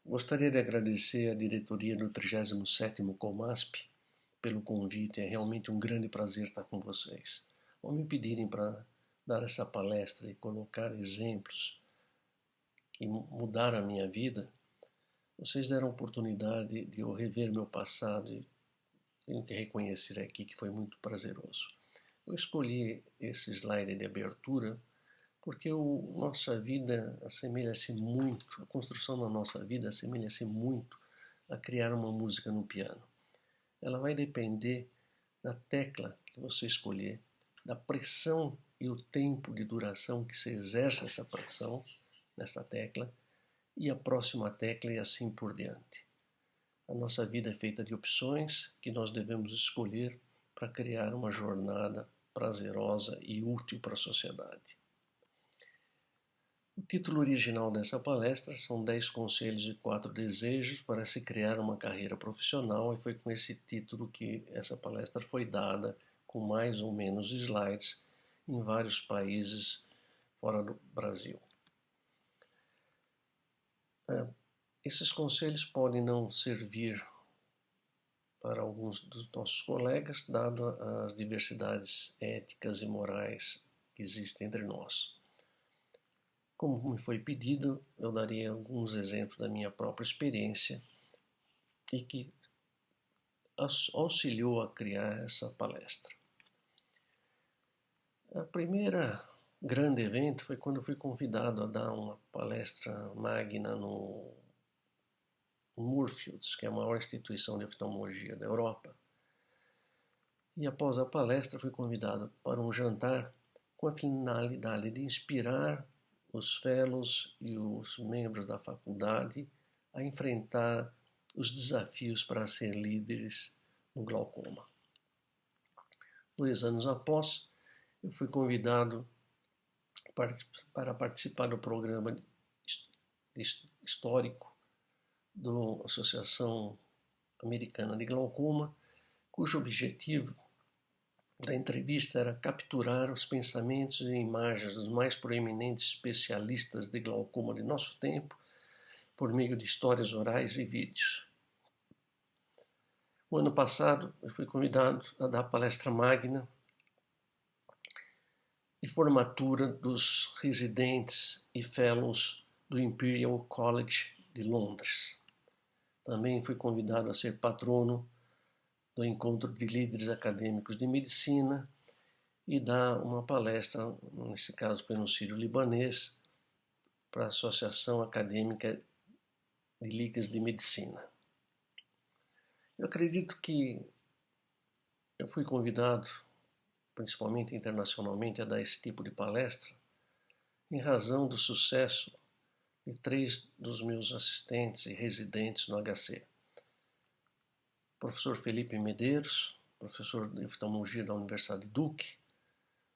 Gostaria de agradecer à diretoria do 37º Comasp pelo convite. É realmente um grande prazer estar com vocês. Ao me pedirem para dar essa palestra e colocar exemplos que mudaram a minha vida, vocês deram a oportunidade de eu rever meu passado e tenho que reconhecer aqui que foi muito prazeroso. Eu escolhi esse slide de abertura porque nossa vida assemelha-se muito, a construção da nossa vida assemelha-se muito a criar uma música no piano. Ela vai depender da tecla que você escolher, da pressão e o tempo de duração que se exerce essa pressão nessa tecla, e a próxima tecla e assim por diante. A nossa vida é feita de opções que nós devemos escolher para criar uma jornada prazerosa e útil para a sociedade. O título original dessa palestra são 10 conselhos e 4 desejos para se criar uma carreira profissional, e foi com esse título que essa palestra foi dada, com mais ou menos slides em vários países fora do Brasil. Esses conselhos podem não servir para alguns dos nossos colegas, dado as diversidades éticas e morais que existem entre nós. Como me foi pedido, eu daria alguns exemplos da minha própria experiência e que auxiliou a criar essa palestra. A primeira grande evento foi quando eu fui convidado a dar uma palestra magna no Moorfields, que é a maior instituição de oftalmologia da Europa. E após a palestra fui convidado para um jantar com a finalidade de inspirar os fellows e os membros da faculdade a enfrentar os desafios para ser líderes no glaucoma. 2 anos após, eu fui convidado para participar do programa histórico da Associação Americana de Glaucoma, cujo objetivo da entrevista era capturar os pensamentos e imagens dos mais proeminentes especialistas de glaucoma de nosso tempo por meio de histórias orais e vídeos. O ano passado eu fui convidado a dar palestra magna e formatura dos residentes e fellows do Imperial College de Londres. Também fui convidado a ser patrono do encontro de líderes acadêmicos de medicina e dar uma palestra, nesse caso foi no Sírio-Libanês, para a Associação Acadêmica de Ligas de Medicina. Eu acredito que eu fui convidado, principalmente internacionalmente, a dar esse tipo de palestra em razão do sucesso de 3 dos meus assistentes e residentes no HC. Professor Felipe Medeiros, professor de oftalmologia da Universidade Duke,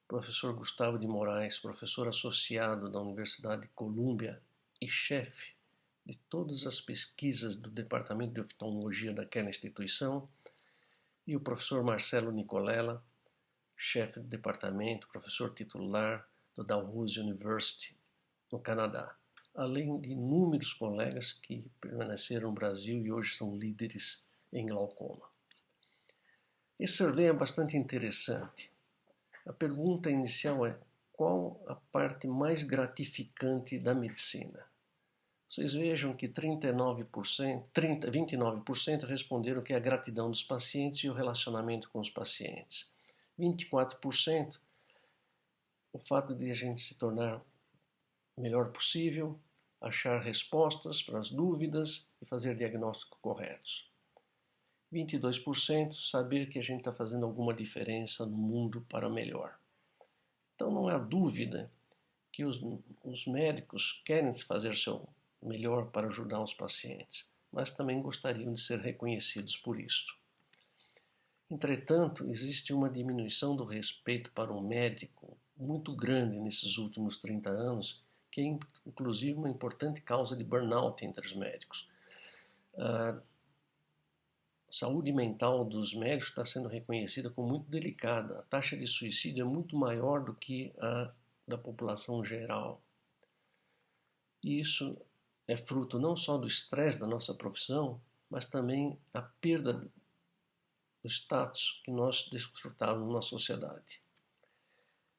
professor Gustavo de Moraes, professor associado da Universidade de Colômbia e chefe de todas as pesquisas do Departamento de Oftalmologia daquela instituição, e o professor Marcelo Nicolella, chefe do departamento, professor titular do Dalhousie University, no Canadá, além de inúmeros colegas que permaneceram no Brasil e hoje são líderes em glaucoma. Esse survey é bastante interessante. A pergunta inicial é: qual a parte mais gratificante da medicina? Vocês vejam que 29% responderam que é a gratidão dos pacientes e o relacionamento com os pacientes. 24% o fato de a gente se tornar o melhor possível, achar respostas para as dúvidas e fazer diagnósticos corretos. 22% saber que a gente está fazendo alguma diferença no mundo para melhor. Então não há dúvida que os médicos querem fazer seu melhor para ajudar os pacientes, mas também gostariam de ser reconhecidos por isso. Entretanto, existe uma diminuição do respeito para o médico muito grande nesses últimos 30 anos, que é inclusive uma importante causa de burnout entre os médicos. A saúde mental dos médicos está sendo reconhecida como muito delicada. A taxa de suicídio é muito maior do que a da população geral. E isso é fruto não só do estresse da nossa profissão, mas também a perda do status que nós desfrutávamos na sociedade.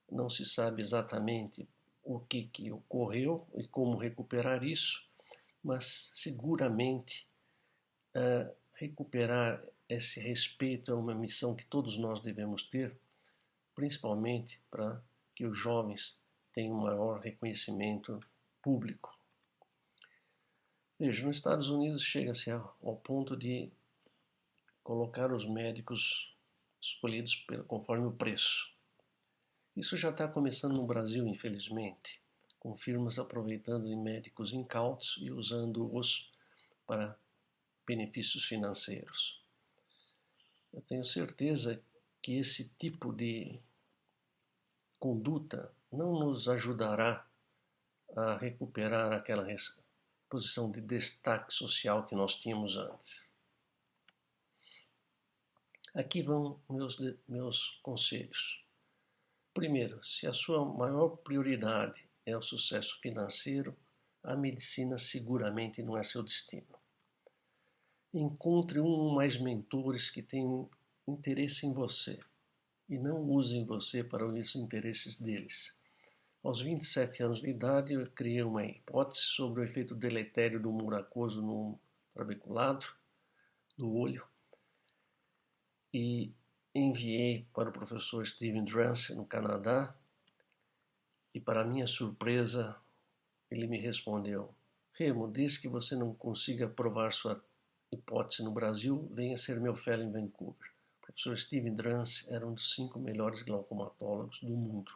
Não se sabe exatamente o que ocorreu e como recuperar isso, mas seguramente recuperar esse respeito é uma missão que todos nós devemos ter, principalmente para que os jovens tenham um maior reconhecimento público. Veja, nos Estados Unidos chega-se ao ponto de colocar os médicos escolhidos conforme o preço. Isso já está começando no Brasil, infelizmente, com firmas aproveitando de médicos incautos e usando-os para benefícios financeiros. Eu tenho certeza que esse tipo de conduta não nos ajudará a recuperar aquela posição de destaque social que nós tínhamos antes. Aqui vão meus conselhos. Primeiro, se a sua maior prioridade é o sucesso financeiro, a medicina seguramente não é seu destino. Encontre um ou mais mentores que tenham interesse em você e não usem você para os interesses deles. Aos 27 anos de idade, eu criei uma hipótese sobre o efeito deletério do humor aquoso no trabeculado do olho e enviei para o professor Steven Drance, no Canadá, e para minha surpresa, ele me respondeu: Remo, desde que você não consiga provar sua hipótese no Brasil, venha ser meu fellow em Vancouver. O professor Steven Drance era um dos 5 melhores glaucomatólogos do mundo.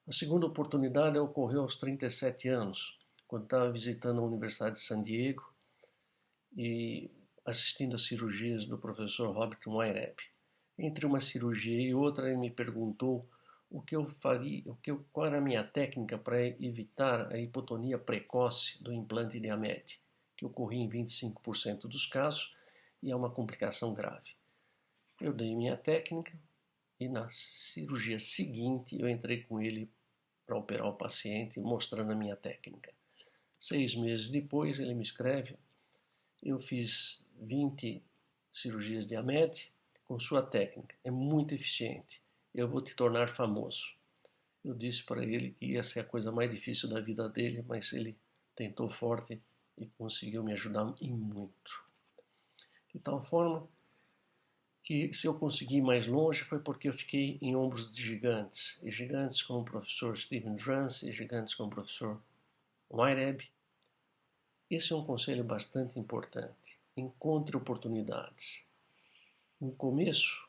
A segunda oportunidade ocorreu aos 37 anos, quando estava visitando a Universidade de San Diego e assistindo às cirurgias do professor Robert Weinreb. Entre uma cirurgia e outra, ele me perguntou qual era a minha técnica para evitar a hipotonia precoce do implante de AMED, que ocorria em 25% dos casos e é uma complicação grave. Eu dei minha técnica e na cirurgia seguinte eu entrei com ele para operar o paciente, mostrando a minha técnica. 6 meses depois ele me escreve: eu fiz 20 cirurgias de AMED com sua técnica, é muito eficiente, eu vou te tornar famoso. Eu disse para ele que ia ser a coisa mais difícil da vida dele, mas ele tentou forte e conseguiu me ajudar em muito. De tal forma que se eu consegui ir mais longe foi porque eu fiquei em ombros de gigantes, e gigantes como o professor Steven Drance, e gigantes como o professor Weinreb. Esse é um conselho bastante importante. Encontre oportunidades. No começo,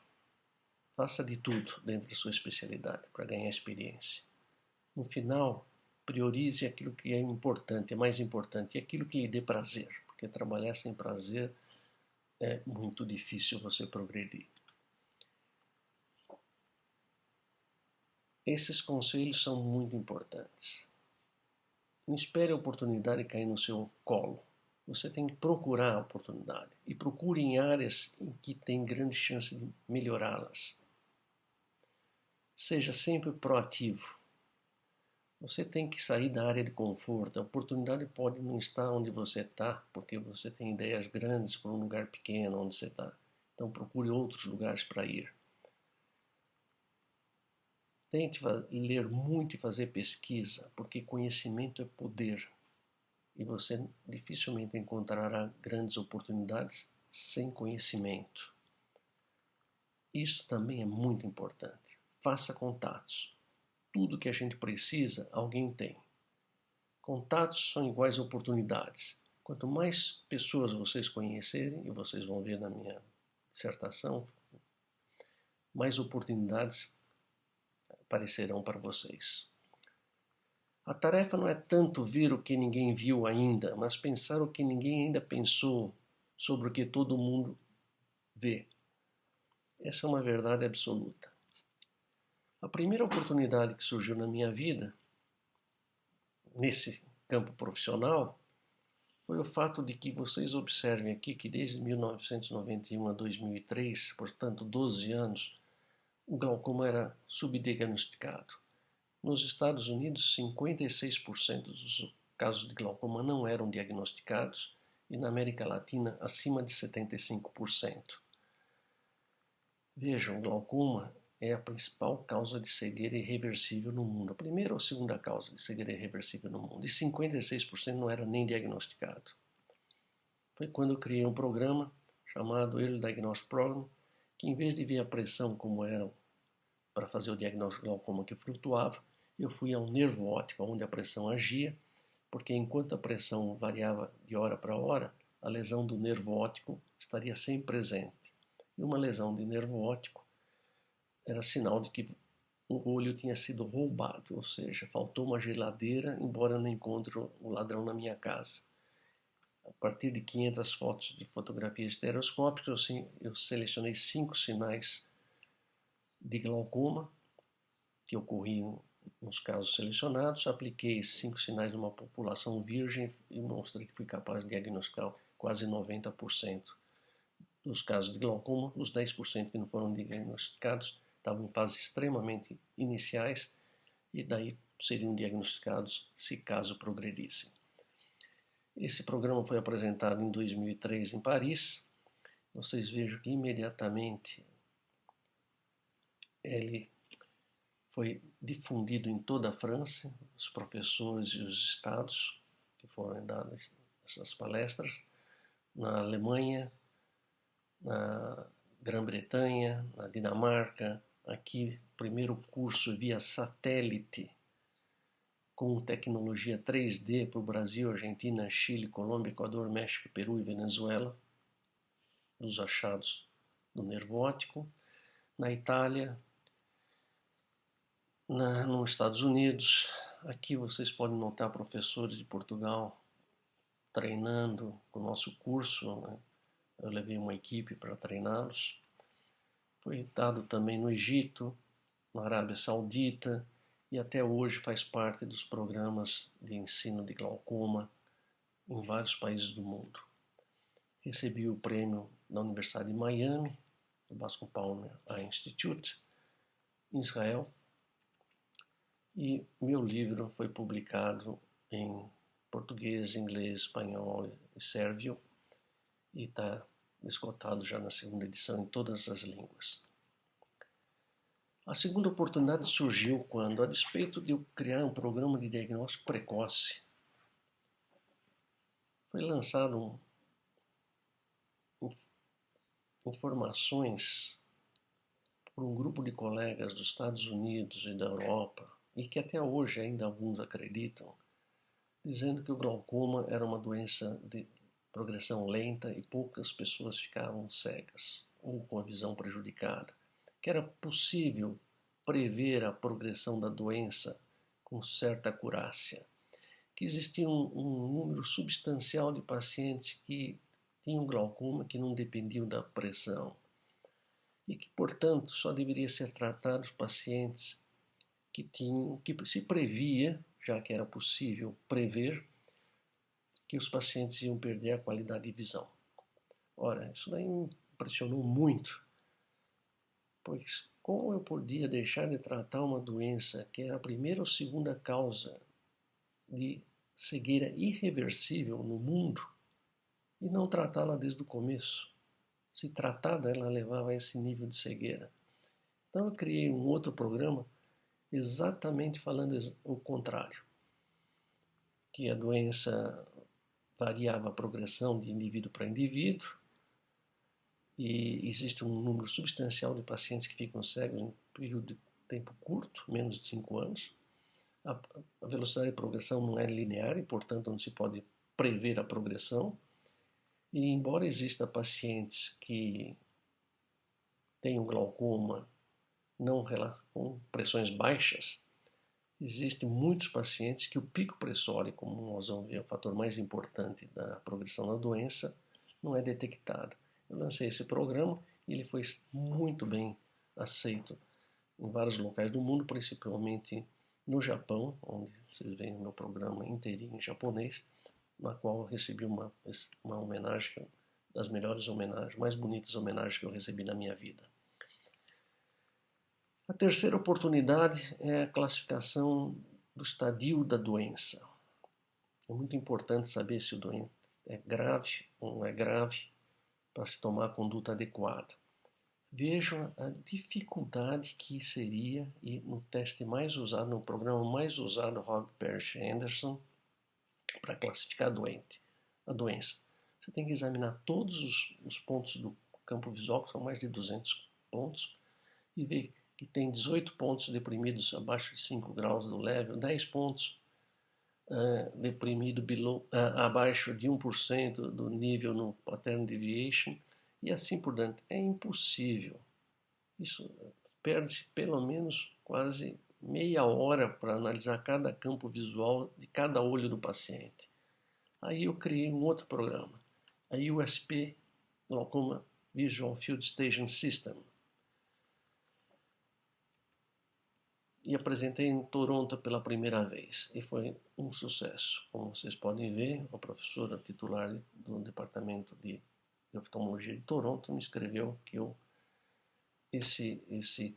faça de tudo dentro da sua especialidade para ganhar experiência. No final, priorize aquilo que é importante, é mais importante, e aquilo que lhe dê prazer, porque trabalhar sem prazer é muito difícil você progredir. Esses conselhos são muito importantes. Não espere a oportunidade cair no seu colo. Você tem que procurar a oportunidade e procure em áreas em que tem grande chance de melhorá-las. Seja sempre proativo. Você tem que sair da área de conforto. A oportunidade pode não estar onde você está, porque você tem ideias grandes para um lugar pequeno onde você está. Então procure outros lugares para ir. Tente ler muito e fazer pesquisa, porque conhecimento é poder. E você dificilmente encontrará grandes oportunidades sem conhecimento. Isso também é muito importante. Faça contatos. Tudo que a gente precisa, alguém tem. Contatos são iguais a oportunidades. Quanto mais pessoas vocês conhecerem, e vocês vão ver na minha dissertação, mais oportunidades aparecerão para vocês. A tarefa não é tanto ver o que ninguém viu ainda, mas pensar o que ninguém ainda pensou sobre o que todo mundo vê. Essa é uma verdade absoluta. A primeira oportunidade que surgiu na minha vida, nesse campo profissional, foi o fato de que vocês observem aqui que desde 1991 a 2003, portanto 12 anos, o glaucoma era subdiagnosticado. Nos Estados Unidos, 56% dos casos de glaucoma não eram diagnosticados e na América Latina acima de 75%. Vejam, glaucoma é a principal causa de cegueira irreversível no mundo, a primeira ou segunda causa de cegueira irreversível no mundo, e 56% não era nem diagnosticado. Foi quando eu criei um programa chamado Early Diagnostic Program, que em vez de ver a pressão como era para fazer o diagnóstico de glaucoma que flutuava, eu fui ao nervo óptico, onde a pressão agia, porque enquanto a pressão variava de hora para hora, a lesão do nervo óptico estaria sempre presente. E uma lesão de nervo óptico era sinal de que o olho tinha sido roubado, ou seja, faltou uma geladeira, embora eu não encontre o ladrão na minha casa. A partir de 500 fotos de fotografia estereoscópica, eu selecionei 5 sinais de glaucoma que ocorriam nos casos selecionados, apliquei 5 sinais numa população virgem e mostrei que fui capaz de diagnosticar quase 90% dos casos de glaucoma. Os 10% que não foram diagnosticados estavam em fases extremamente iniciais e daí seriam diagnosticados se caso progredissem. Esse programa foi apresentado em 2003 em Paris. Vocês vejam que imediatamente ele foi difundido em toda a França, os professores e os estados que foram dadas essas palestras, na Alemanha, na Grã-Bretanha, na Dinamarca, aqui primeiro curso via satélite com tecnologia 3D para o Brasil, Argentina, Chile, Colômbia, Equador, México, Peru e Venezuela, dos achados do nervo óptico. Na Itália, nos Estados Unidos, aqui vocês podem notar professores de Portugal treinando com o nosso curso, né? Eu levei uma equipe para treiná-los. Foi dado também no Egito, na Arábia Saudita, e até hoje faz parte dos programas de ensino de glaucoma em vários países do mundo. Recebi o prêmio da Universidade de Miami, do Bascom Palmer Eye Institute, em Israel, e meu livro foi publicado em português, inglês, espanhol e sérvio, e está esgotado já na segunda edição em todas as línguas. A segunda oportunidade surgiu quando, a despeito de eu criar um programa de diagnóstico precoce, foi lançado informações por um grupo de colegas dos Estados Unidos e da Europa, e que até hoje ainda alguns acreditam, dizendo que o glaucoma era uma doença de progressão lenta e poucas pessoas ficavam cegas ou com a visão prejudicada, que era possível prever a progressão da doença com certa acurácia, que existia um número substancial de pacientes que tinham glaucoma que não dependiam da pressão e que, portanto, só deveria ser tratados pacientes que se previa, já que era possível prever, que os pacientes iam perder a qualidade de visão. Ora, isso daí me impressionou muito, pois como eu podia deixar de tratar uma doença que era a primeira ou segunda causa de cegueira irreversível no mundo e não tratá-la desde o começo? Se tratada, ela levava a esse nível de cegueira. Então eu criei um outro programa exatamente falando o contrário, que a doença variava a progressão de indivíduo para indivíduo e existe um número substancial de pacientes que ficam cegos em um período de tempo curto, menos de 5 anos. A velocidade de progressão não é linear e, portanto, não se pode prever a progressão. E, embora exista pacientes que tenham glaucoma não com pressões baixas, existem muitos pacientes que o pico pressórico, como nós vamos ver, é o fator mais importante da progressão da doença, não é detectado. Eu lancei esse programa e ele foi muito bem aceito em vários locais do mundo, principalmente no Japão, onde vocês veem o meu programa inteirinho em japonês, na qual eu recebi uma homenagem, das melhores homenagens, mais bonitas homenagens que eu recebi na minha vida. A terceira oportunidade é a classificação do estadio da doença. É muito importante saber se o doente é grave ou não é grave para se tomar a conduta adequada. Vejam a dificuldade que seria, e no teste mais usado, no programa mais usado, Rob Parrish Anderson, para classificar a doença. Você tem que examinar todos os pontos do campo visual, que são mais de 200 pontos, e ver que tem 18 pontos deprimidos abaixo de 5 graus do level, 10 pontos deprimido abaixo de 1% do nível no pattern deviation, e assim por diante. É impossível. Isso perde-se pelo menos quase meia hora para analisar cada campo visual de cada olho do paciente. Aí eu criei um outro programa, a USP, Glaucoma Visual Field Staging System, e apresentei em Toronto pela primeira vez, e foi um sucesso. Como vocês podem ver, a professora titular do departamento de oftalmologia de Toronto me escreveu que esse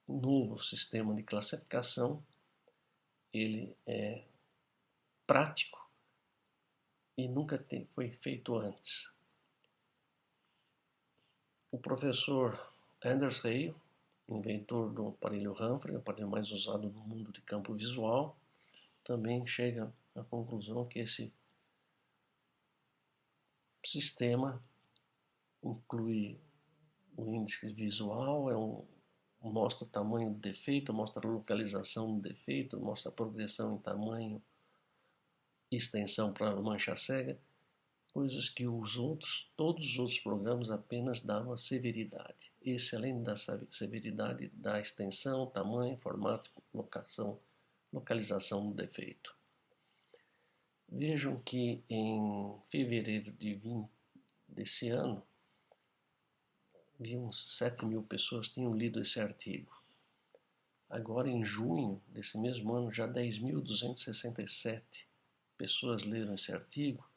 novo sistema de classificação, ele é prático e nunca foi feito antes. O professor Anders Rey, inventor do aparelho Humphrey, o aparelho mais usado no mundo de campo visual, também chega à conclusão que esse sistema inclui o índice visual, mostra o tamanho do defeito, mostra a localização do defeito, mostra a progressão em tamanho e extensão para a mancha cega, coisas que todos os outros programas apenas davam a severidade. Esse, além da severidade, dá extensão, tamanho, formato, localização do defeito. Vejam que em fevereiro desse ano, uns 7.000 pessoas tinham lido esse artigo. Agora, em junho desse mesmo ano, já 10.267 pessoas leram esse artigo,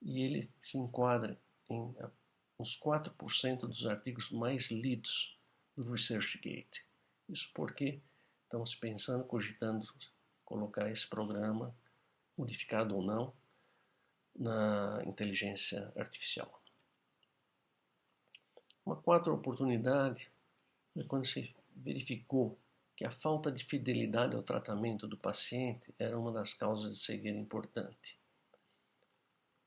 e ele se enquadra em uns 4% dos artigos mais lidos do ResearchGate. Isso porque estamos pensando, cogitando colocar esse programa, modificado ou não, na inteligência artificial. Uma quarta oportunidade foi quando se verificou que a falta de fidelidade ao tratamento do paciente era uma das causas de cegueira importante.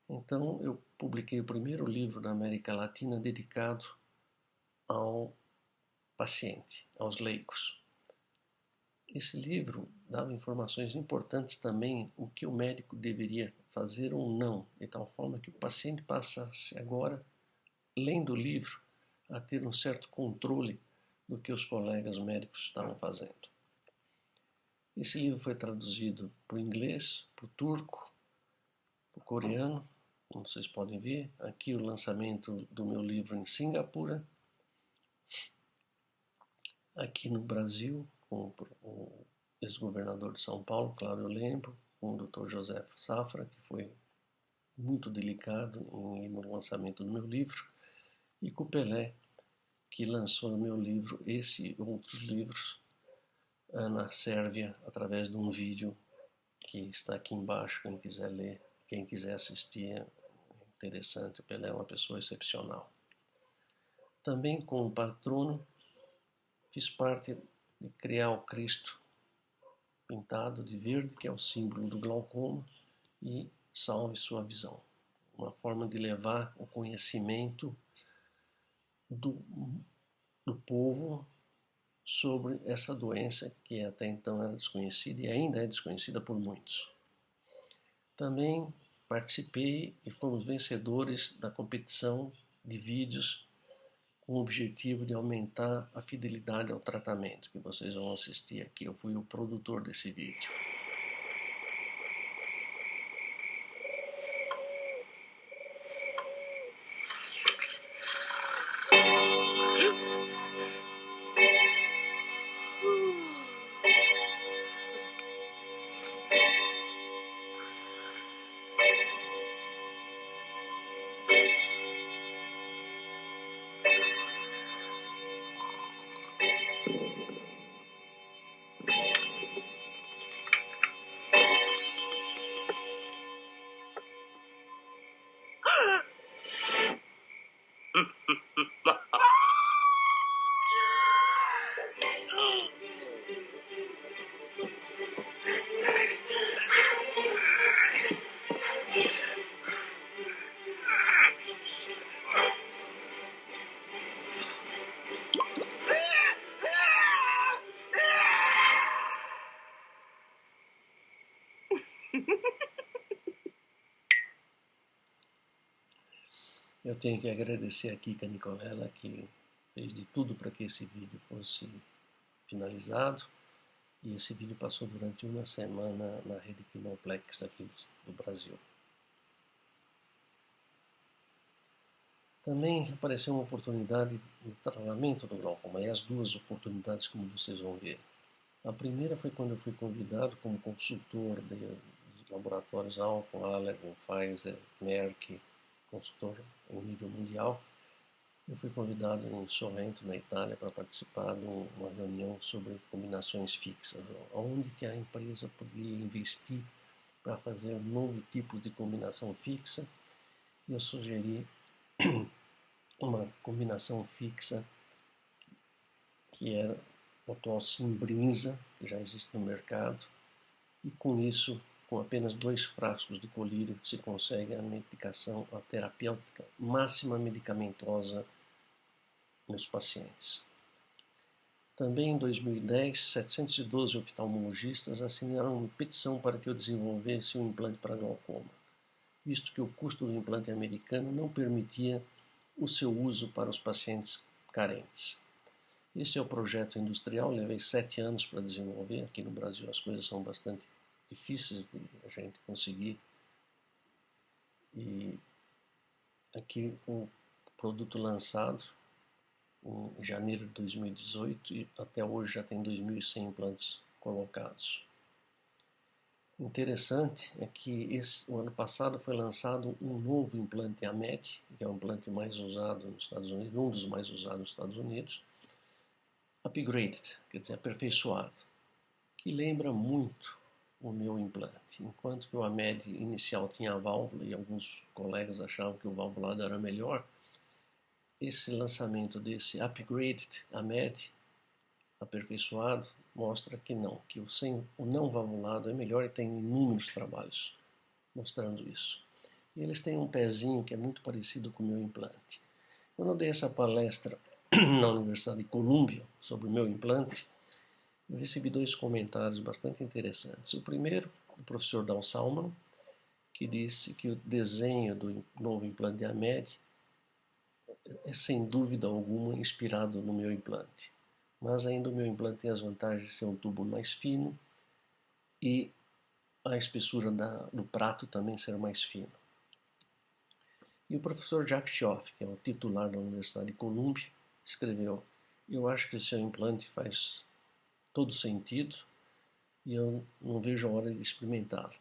Então eu publiquei o primeiro livro na América Latina dedicado ao paciente, aos leigos. Esse livro dava informações importantes também o que o médico deveria fazer ou não, de tal forma que o paciente passasse agora, lendo o livro, a ter um certo controle do que os colegas médicos estavam fazendo. Esse livro foi traduzido para o inglês, para o turco, para o coreano, como vocês podem ver. Aqui o lançamento do meu livro em Singapura. Aqui no Brasil, com o ex-governador de São Paulo, claro, eu lembro, com o Dr. José Safra, que foi muito delicado no lançamento do meu livro, e com o Pelé, que lançou no meu livro esse e outros livros na Sérvia, através de um vídeo que está aqui embaixo, quem quiser ler, quem quiser assistir, é interessante. O Pelé é uma pessoa excepcional. Também, como patrono, fiz parte de criar o Cristo pintado de verde, que é o símbolo do glaucoma, e salve sua visão. Uma forma de levar o conhecimento do povo sobre essa doença que até então era desconhecida e ainda é desconhecida por muitos. Também participei e fomos vencedores da competição de vídeos com o objetivo de aumentar a fidelidade ao tratamento, que vocês vão assistir aqui. Eu fui o produtor desse vídeo. Eu tenho que agradecer a Kika Nicolella, que fez de tudo para que esse vídeo fosse finalizado. E esse vídeo passou durante uma semana na rede Kinoplex aqui do Brasil. Também apareceu uma oportunidade no tratamento do glaucoma, e as duas oportunidades, como vocês vão ver. A primeira foi quando eu fui convidado como consultor dos laboratórios Alcon, Allergan, Pfizer, Merck, consultor em nível mundial. Eu fui convidado em Sorrento, na Itália, para participar de uma reunião sobre combinações fixas, onde que a empresa poderia investir para fazer um novo tipo de combinação fixa. E eu sugeri uma combinação fixa que era o atual Simbrinza, que já existe no mercado, e com isso, com apenas 2 frascos de colírio, se consegue a medicação, a terapêutica máxima medicamentosa nos pacientes. Também em 2010, 712 oftalmologistas assinaram uma petição para que eu desenvolvesse um implante para glaucoma, visto que o custo do implante americano não permitia o seu uso para os pacientes carentes. Este é o projeto industrial, levei 7 anos para desenvolver. Aqui no Brasil as coisas são bastante difíceis de a gente conseguir. E aqui o produto lançado em janeiro de 2018 e até hoje já tem 2.100 implantes colocados. Interessante é que o ano passado foi lançado um novo implante AMED, que é o implante mais usado nos Estados Unidos, um dos mais usados nos Estados Unidos, upgraded, quer dizer, aperfeiçoado, que lembra muito o meu implante. Enquanto que o AMED inicial tinha a válvula e alguns colegas achavam que o valvulado era melhor, esse lançamento desse upgraded AMED aperfeiçoado mostra que não, que o não valvulado é melhor, e tem inúmeros trabalhos mostrando isso. E eles têm um pezinho que é muito parecido com o meu implante. Quando eu dei essa palestra na Universidade de Columbia sobre o meu implante, eu recebi 2 comentários bastante interessantes. O primeiro, do professor Dan Salman, que disse que o desenho do novo implante de AMED é sem dúvida alguma inspirado no meu implante. Mas ainda o meu implante tem as vantagens de ser um tubo mais fino e a espessura do prato também ser mais fino. E o professor Jack Schoff, que é o titular da Universidade de Columbia, escreveu: eu acho que o seu implante faz todo sentido e eu não vejo a hora de experimentar.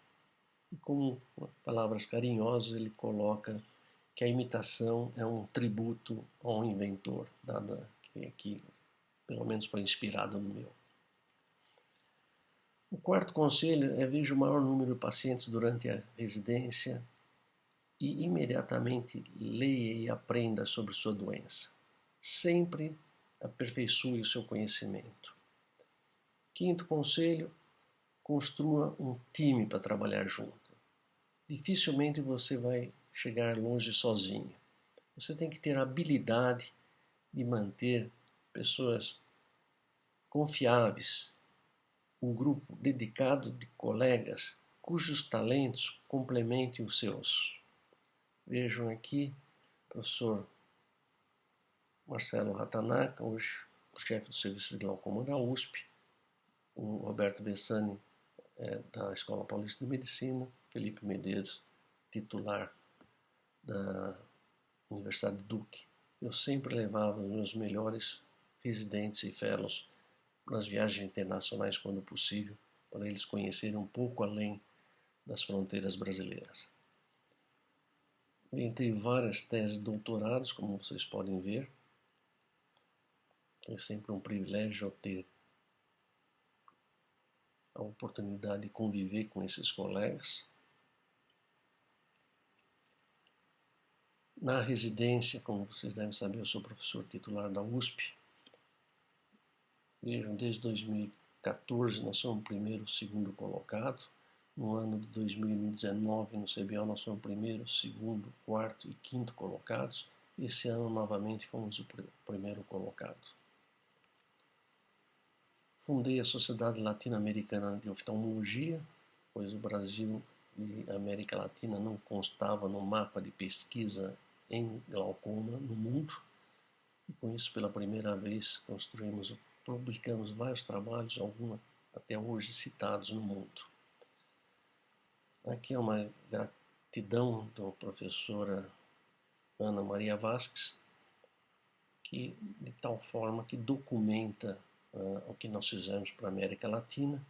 E com palavras carinhosas ele coloca que a imitação é um tributo ao inventor, dada que pelo menos foi inspirado no meu. O quarto conselho é: veja o maior número de pacientes durante a residência e imediatamente leia e aprenda sobre sua doença. Sempre aperfeiçoe o seu conhecimento. Quinto conselho: construa um time para trabalhar junto. Dificilmente você vai chegar longe sozinho. Você tem que ter a habilidade de manter pessoas confiáveis, um grupo dedicado de colegas cujos talentos complementem os seus. Vejam aqui o professor Marcelo Ratanaka, hoje o chefe do serviço de glaucoma da USP, o Roberto Bessani, da Escola Paulista de Medicina, Felipe Medeiros, titular da Universidade Duke. Eu sempre levava os meus melhores residentes e fellows nas viagens internacionais quando possível, para eles conhecerem um pouco além das fronteiras brasileiras. Entrei várias teses de doutorados, como vocês podem ver. É sempre um privilégio ter a oportunidade de conviver com esses colegas. Na residência, como vocês devem saber, eu sou professor titular da USP. Vejam, desde 2014 nós somos o primeiro e segundo colocado. No ano de 2019, no CBO, nós somos o primeiro, segundo, quarto e quinto colocados. Esse ano, novamente, fomos o primeiro colocado. Fundei a Sociedade Latino-Americana de Oftalmologia, pois o Brasil e a América Latina não constavam no mapa de pesquisa em glaucoma no mundo. E com isso, pela primeira vez, publicamos vários trabalhos, alguns até hoje citados no mundo. Aqui é uma gratidão da professora Ana Maria Vasques, que de tal forma que documenta o que nós fizemos para a América Latina.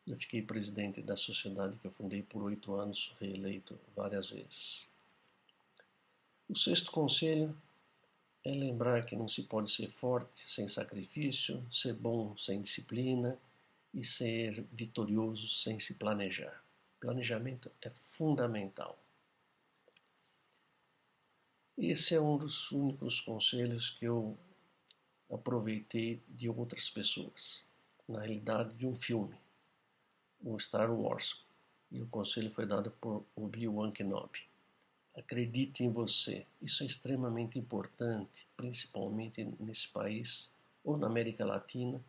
Eu fiquei presidente da sociedade que eu fundei por 8 anos, reeleito várias vezes. O sexto conselho é lembrar que não se pode ser forte sem sacrifício, ser bom sem disciplina e ser vitorioso sem se planejar. Planejamento é fundamental. Esse é um dos únicos conselhos que eu aproveitei de outras pessoas. Na realidade, de um filme, o Star Wars. E o conselho foi dado por Obi-Wan Kenobi. Acredite em você. Isso é extremamente importante, principalmente nesse país ou na América Latina,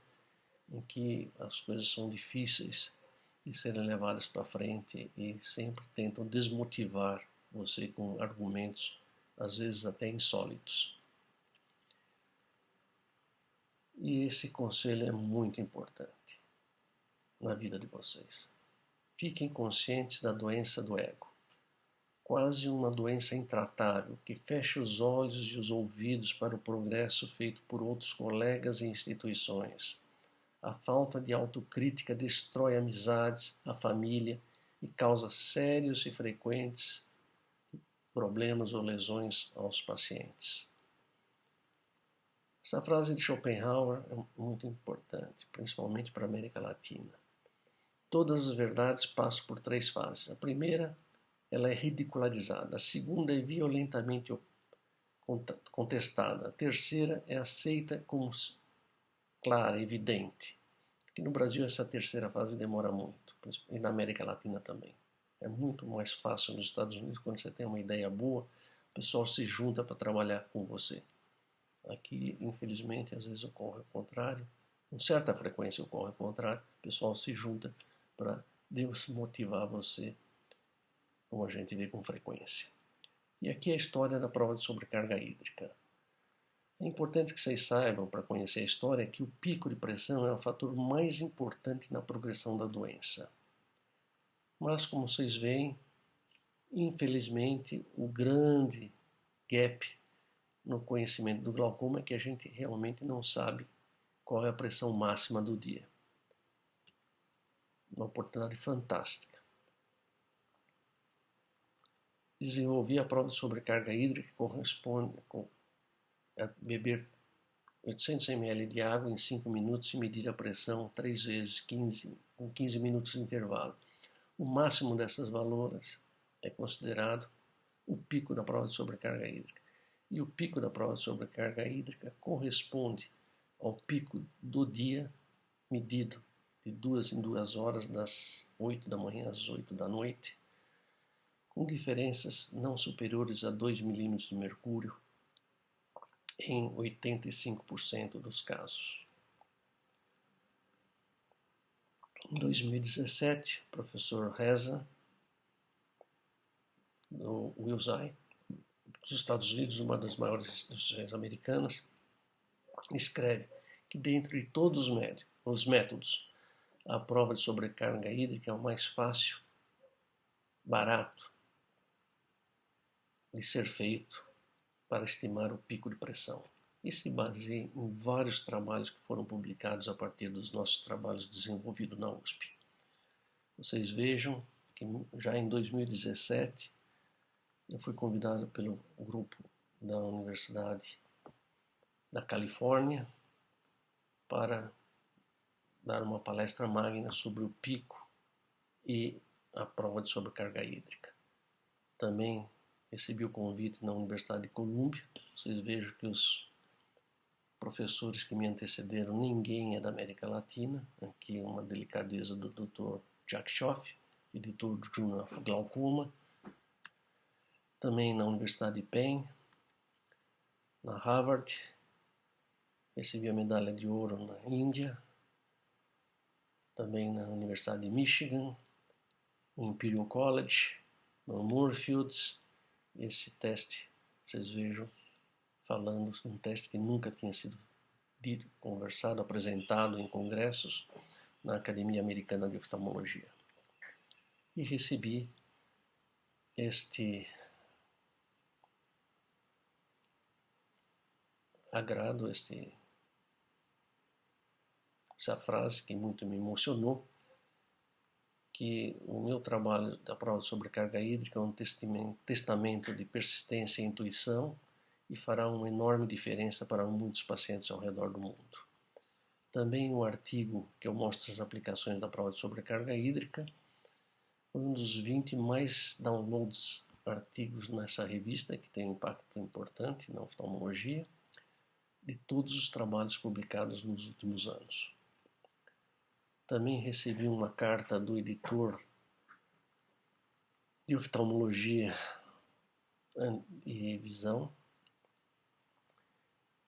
em que as coisas são difíceis de serem levadas para frente e sempre tentam desmotivar você com argumentos, às vezes até insólitos. E esse conselho é muito importante na vida de vocês. Fiquem conscientes da doença do ego. Quase uma doença intratável que fecha os olhos e os ouvidos para o progresso feito por outros colegas e instituições. A falta de autocrítica destrói amizades, a família e causa sérios e frequentes problemas ou lesões aos pacientes. Essa frase de Schopenhauer é muito importante, principalmente para a América Latina. Todas as verdades passam por 3 fases. A primeira, ela é ridicularizada. A segunda é violentamente contestada. A terceira é aceita como clara, evidente. Aqui no Brasil essa terceira fase demora muito, e na América Latina também. É muito mais fácil nos Estados Unidos, quando você tem uma ideia boa, o pessoal se junta para trabalhar com você. Aqui, infelizmente, às vezes ocorre o contrário, com certa frequência ocorre o contrário, o pessoal se junta para desmotivar você, como a gente vê com frequência. E aqui é a história da prova de sobrecarga hídrica. É importante que vocês saibam, para conhecer a história, que o pico de pressão é o fator mais importante na progressão da doença. Mas, como vocês veem, infelizmente, o grande gap no conhecimento do glaucoma é que a gente realmente não sabe qual é a pressão máxima do dia. Uma oportunidade fantástica. Desenvolvi a prova de sobrecarga hídrica, que corresponde a beber 800 ml de água em 5 minutos e medir a pressão 3 vezes, com 15 minutos de intervalo. O máximo dessas valores é considerado o pico da prova de sobrecarga hídrica. E o pico da prova de sobrecarga hídrica corresponde ao pico do dia medido de 2 em 2 horas, das 8 da manhã às 8 da noite, com diferenças não superiores a 2 milímetros de mercúrio em 85% dos casos. Em 2017, o professor Reza, do Wills-Eye, dos Estados Unidos, uma das maiores instituições americanas, escreve que dentre de todos os métodos, a prova de sobrecarga hídrica é o mais fácil, barato de ser feito para estimar o pico de pressão. E se baseia em vários trabalhos que foram publicados a partir dos nossos trabalhos desenvolvidos na USP. Vocês vejam que já em 2017 eu fui convidado pelo grupo da Universidade da Califórnia para dar uma palestra magna sobre o pico e a prova de sobrecarga hídrica. Também recebi o convite na Universidade de Colômbia. Vocês vejam que os professores que me antecederam, ninguém é da América Latina. Aqui uma delicadeza do Dr. Jack Schoff, editor do Journal of Glaucoma. Também na Universidade de Penn, na Harvard. Recebi a medalha de ouro na Índia. Também na Universidade de Michigan, no Imperial College, no Moorfields. Esse teste, vocês vejam, falando de um teste que nunca tinha sido dito, conversado, apresentado em congressos na Academia Americana de Oftalmologia. E recebi este agrado, essa frase que muito me emocionou, que o meu trabalho da prova de sobrecarga hídrica é um testamento de persistência e intuição e fará uma enorme diferença para muitos pacientes ao redor do mundo. Também o artigo que eu mostro as aplicações da prova de sobrecarga hídrica foi um dos 20 mais downloads artigos nessa revista, que tem um impacto importante na oftalmologia, de todos os trabalhos publicados nos últimos anos. Também recebi uma carta do editor de oftalmologia e visão,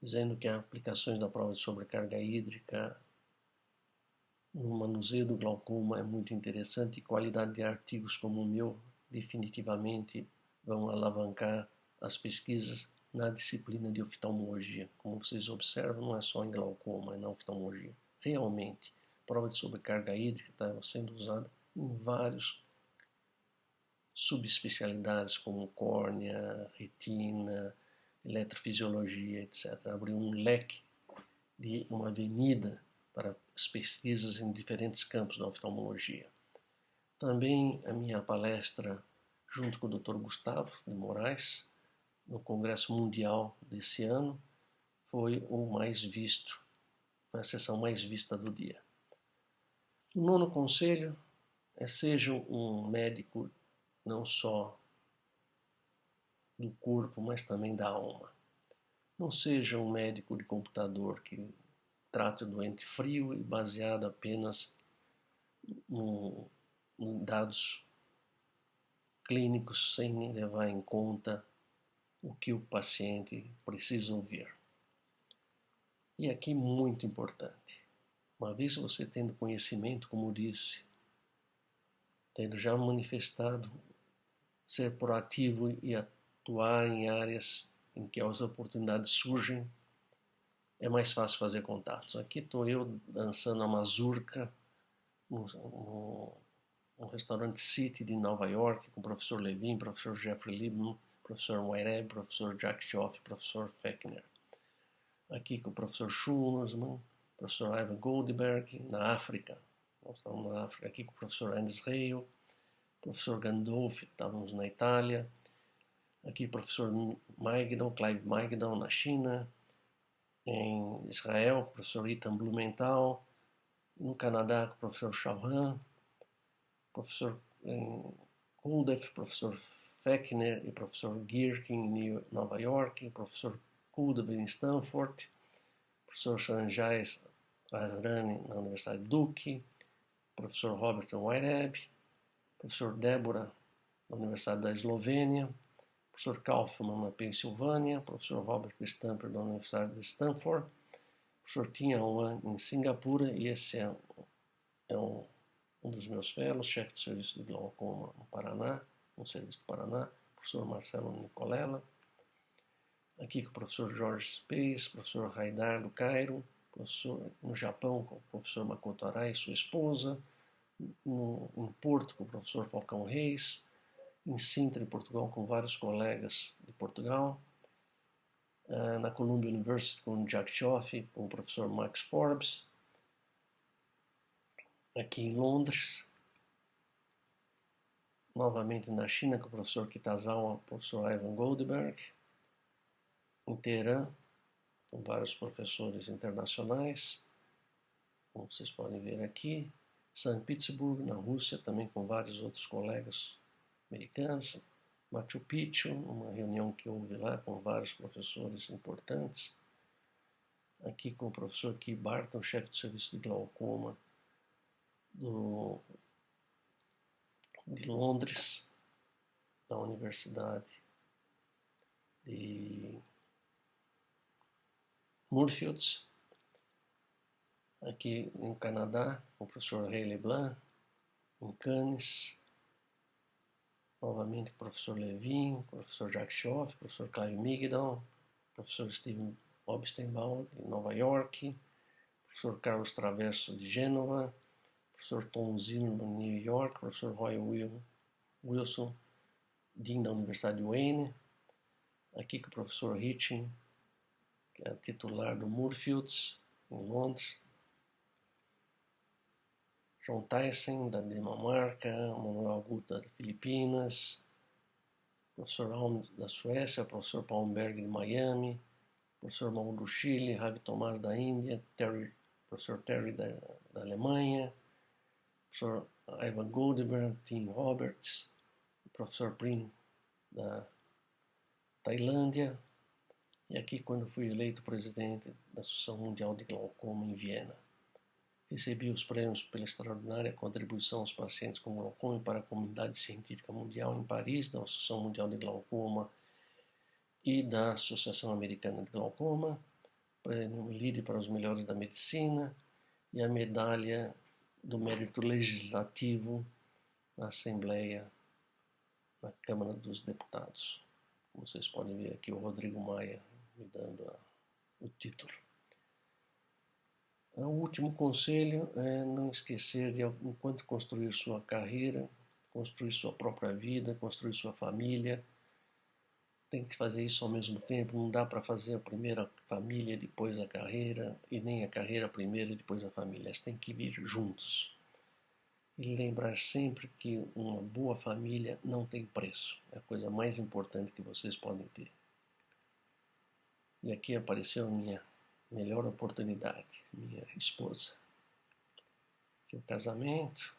dizendo que as aplicações da prova de sobrecarga hídrica no manuseio do glaucoma é muito interessante e qualidade de artigos como o meu definitivamente vão alavancar as pesquisas na disciplina de oftalmologia. Como vocês observam, não é só em glaucoma, é na oftalmologia. Realmente, a prova de sobrecarga hídrica está sendo usada em vários subespecialidades como córnea, retina, eletrofisiologia, etc. Abriu um leque de uma avenida para as pesquisas em diferentes campos da oftalmologia. Também a minha palestra, junto com o Dr. Gustavo de Moraes, no Congresso Mundial desse ano, foi o mais visto, foi a sessão mais vista do dia. O nono conselho é: seja um médico não só do corpo, mas também da alma. Não seja um médico de computador que trata o doente frio e baseado apenas em dados clínicos sem levar em conta o que o paciente precisa ouvir. E aqui muito importante, uma vez você tendo conhecimento, como disse, tendo já manifestado ser proativo e atuar em áreas em que as oportunidades surgem, é mais fácil fazer contatos. Aqui estou eu dançando a mazurca no restaurante City de Nova York, com o professor Levin, professor Jeffrey Liebman, professor Weinreb, professor Jack Schoff, professor Fechner. Aqui com o professor Schulzman, professor Ivan Goldberg, na África. Nós estamos na África, aqui com o professor Anders Hale, professor Gandolfi, estávamos na Itália. Aqui o professor Magdon, Clive Magdon, na China. Em Israel, o professor Ethan Blumenthal. No Canadá, com o professor Chauhan. Professor Kuldef, professor Fechner e professor Gierke em Nova York. Professor Kuldef em Stanford. Professor Sanjay Ahrani na Universidade de Duke. Professor Robert Weinreb. Professor Débora na Universidade da Eslovênia. Professor Kaufman na Pensilvânia, professor Robert Stamper da Universidade de Stanford, professor Tin Wan em Singapura, e esse é um dos meus fellows, chefe do serviço de glaucoma no Paraná, no serviço do Paraná, professor Marcelo Nicolela, aqui com o professor Jorge Space, professor Haidar do Cairo, professor no Japão com o professor Makoto Arai e sua esposa, em Porto com o professor Falcão Reis, em Sintra, em Portugal, com vários colegas de Portugal, na Columbia University com o Jack Schoff, com o professor Max Forbes, aqui em Londres, novamente na China com o professor Kitazawa, o professor Ivan Goldberg, em Teherã, com vários professores internacionais, como vocês podem ver aqui, São Petersburgo, na Rússia, também com vários outros colegas americanos, Machu Picchu, uma reunião que houve lá com vários professores importantes. Aqui com o professor Key Barton, chefe de serviço de glaucoma de Londres, da Universidade de Moorfields. Aqui no Canadá, com o professor Ray LeBlanc, em Cannes. Novamente, o professor Levin, o professor Jacques Schoff, o professor Clive Migdal, o professor Steven Obstenbaum, de Nova York, o professor Carlos Traverso, de Gênova, o professor Tom Zimmerman, de New York, o professor Roy Wilson, Dean da Universidade de Wayne, aqui com o professor Hitchin, que é titular do Moorfields, em Londres, John Tyson, da Dinamarca, Manuel Augusta, das Filipinas, professor Alm, da Suécia, professor Palmberg, de Miami, professor Mauro do Chile, Ravi Tomás, da Índia, professor Terry, da Alemanha, professor Ivan Goldberg, Tim Roberts, professor Prim, da Tailândia, e aqui quando fui eleito presidente da Associação Mundial de Glaucoma em Viena. Recebi os prêmios pela extraordinária contribuição aos pacientes com glaucoma e para a comunidade científica mundial em Paris, da Associação Mundial de Glaucoma e da Associação Americana de Glaucoma, prêmio Lide para os melhores da medicina e a medalha do mérito legislativo na Assembleia, na Câmara dos Deputados. Como vocês podem ver aqui, o Rodrigo Maia me dando o título. O último conselho é não esquecer de, enquanto construir sua carreira, construir sua própria vida, construir sua família. Tem que fazer isso ao mesmo tempo. Não dá para fazer a primeira família, depois a carreira, e nem a carreira primeiro e depois a família. Eles têm que vir juntos. E lembrar sempre que uma boa família não tem preço. É a coisa mais importante que vocês podem ter. E aqui apareceu a minha melhor oportunidade, minha esposa. Aqui o casamento,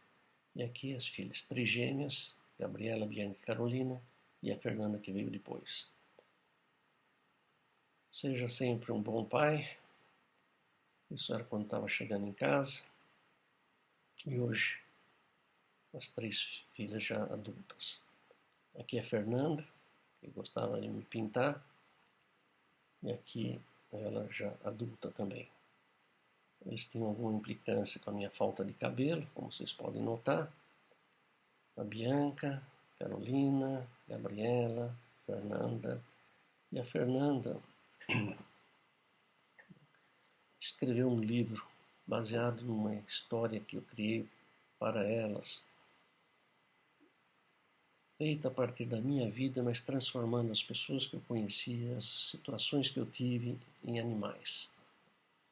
e aqui as filhas trigêmeas, Gabriela, Bianca e Carolina, e a Fernanda que veio depois. Seja sempre um bom pai. Isso era quando estava chegando em casa. E hoje, as 3 filhas já adultas. Aqui é a Fernanda, que gostava de me pintar. E aqui ela já adulta também. Eles tinham alguma implicância com a minha falta de cabelo, como vocês podem notar. A Bianca, Carolina, Gabriela, Fernanda. E a Fernanda escreveu um livro baseado numa história que eu criei para elas, feita a partir da minha vida, mas transformando as pessoas que eu conhecia, as situações que eu tive em animais.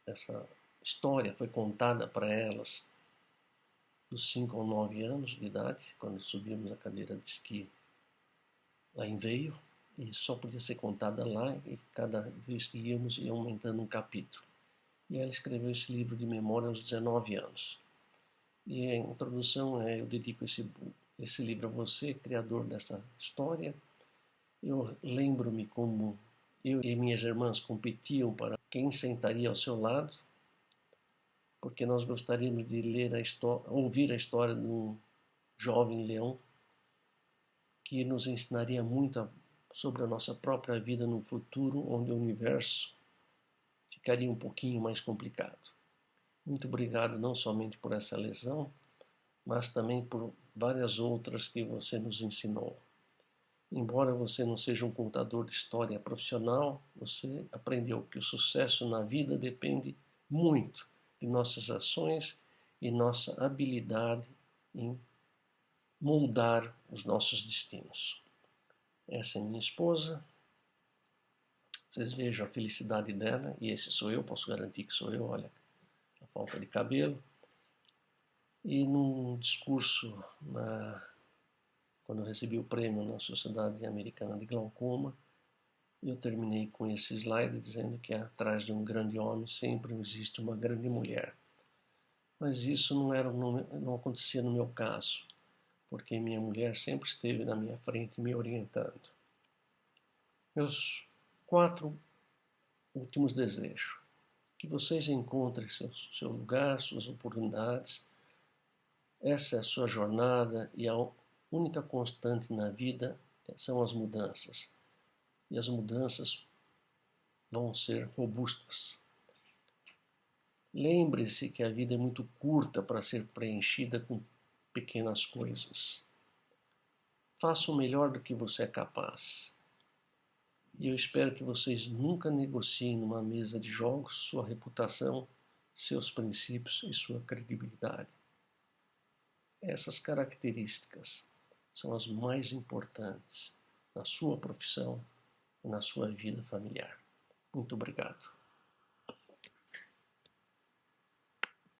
Essa história foi contada para elas dos 5 aos 9 anos de idade, quando subimos a cadeira de esqui lá em Veio, e só podia ser contada lá, e cada vez que íamos ia aumentando um capítulo. E ela escreveu esse livro de memória aos 19 anos. E a introdução é: eu dedico esse livro a você, criador dessa história. Eu lembro-me como eu e minhas irmãs competiam para quem sentaria ao seu lado, porque nós gostaríamos de ler ouvir a história de um jovem leão que nos ensinaria muito sobre a nossa própria vida no futuro, onde o universo ficaria um pouquinho mais complicado. Muito obrigado não somente por essa lição, mas também por várias outras que você nos ensinou. Embora você não seja um contador de história profissional, você aprendeu que o sucesso na vida depende muito de nossas ações e nossa habilidade em moldar os nossos destinos. Essa é minha esposa. Vocês vejam a felicidade dela, e esse sou eu, posso garantir que sou eu, olha, a falta de cabelo. E num discurso, quando eu recebi o prêmio na Sociedade Americana de Glaucoma, eu terminei com esse slide dizendo que atrás de um grande homem sempre existe uma grande mulher. Mas isso não acontecia no meu caso, porque minha mulher sempre esteve na minha frente me orientando. Meus 4 últimos desejos. Que vocês encontrem seu lugar, suas oportunidades. Essa é a sua jornada e a única constante na vida são as mudanças. E as mudanças vão ser robustas. Lembre-se que a vida é muito curta para ser preenchida com pequenas coisas. Faça o melhor do que você é capaz. E eu espero que vocês nunca negociem numa mesa de jogos sua reputação, seus princípios e sua credibilidade. Essas características são as mais importantes na sua profissão e na sua vida familiar. Muito obrigado.